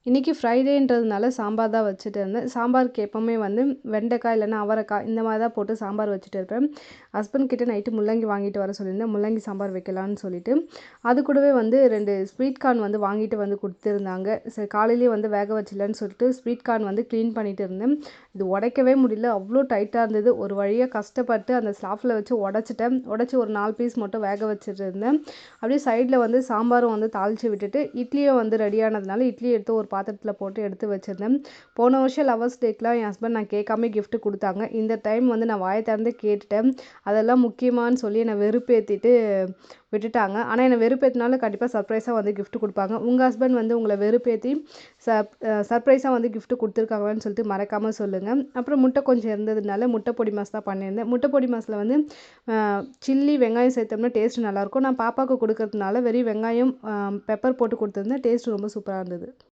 இன்றைக்கி ஃப்ரைடேன்றதுனால சாம்பார் தான் வச்சுட்டு இருந்தேன். சாம்பாருக்கு எப்போவுமே வந்து வெண்டைக்காய் இல்லைன்னா அவரைக்காய் இந்த மாதிரி தான் போட்டு சாம்பார் வச்சுட்டு இருப்பேன். ஹஸ்பண்ட் கிட்ட நைட்டு முள்ளங்கி வாங்கிட்டு வர சொல்லியிருந்தேன். முள்ளங்கி சாம்பார் வைக்கலான்னு சொல்லிட்டு. அது கூடவே வந்து 2 ஸ்வீட் கார்ன் வந்து வாங்கிட்டு வந்து கொடுத்துருந்தாங்க. சரி காலையிலேயே வந்து வேக வச்சிடலான்னு சொல்லிட்டு ஸ்வீட் கார்ன் வந்து க்ளீன் பண்ணிட்டு இருந்தேன். இது உடைக்கவே முடியல, அவ்வளோ டைட்டாக இருந்தது. ஒரு வழியாக கஷ்டப்பட்டு அந்த ஸ்லாஃபில் வச்சு உடச்சிட்டேன். உடச்சி ஒரு 4 பீஸ் மட்டும் வேக வச்சுட்டு இருந்தேன். அப்படியே சைடில் வந்து சாம்பாரும் வந்து தாளித்து விட்டுட்டு இட்லியும் வந்து ரெடியானதுனால இட்லி எடுத்து ஒரு பாத்திரத்தில் போட்டு எடுத்து வச்சுருந்தேன். போன வருஷம் லவர்ஸ் டேக்கெலாம் என் ஹஸ்பண்ட் நான் கேட்காம கிஃப்ட் கொடுத்தாங்க. இந்த டைம் வந்து நான் வாயை திறந்து கேட்டுட்டேன். அதெல்லாம் முக்கியமானு சொல்லி என்னை வெறுப்பேற்றிட்டு விட்டுட்டாங்க. ஆனால் என்னை வெறுப்பேற்றினாலும் கண்டிப்பாக சர்ப்ரைஸாக வந்து கிஃப்ட் கொடுப்பாங்க. உங்கள் ஹஸ்பண்ட் வந்து உங்களை வெறுப்பேற்றி சர்ப்ரைஸாக வந்து கிஃப்ட் கொடுத்துருக்காங்கன்னு சொல்லிட்டு மறக்காமல் சொல்லுங்கள். அப்புறம் முட்டை கொஞ்சம் இருந்ததுனால முட்டை பொடி மாஸ் தான் பண்ணியிருந்தேன். முட்டை பொடி மாஸில் வந்து சில்லி வெங்காயம் சேர்த்தோம்னா டேஸ்ட் நல்லாயிருக்கும். நான் பாப்பாவுக்கு கொடுக்கறதுனால வெறும் வெங்காயம் பெப்பர் போட்டு கொடுத்துருந்தேன். டேஸ்ட் ரொம்ப சூப்பராக இருந்தது.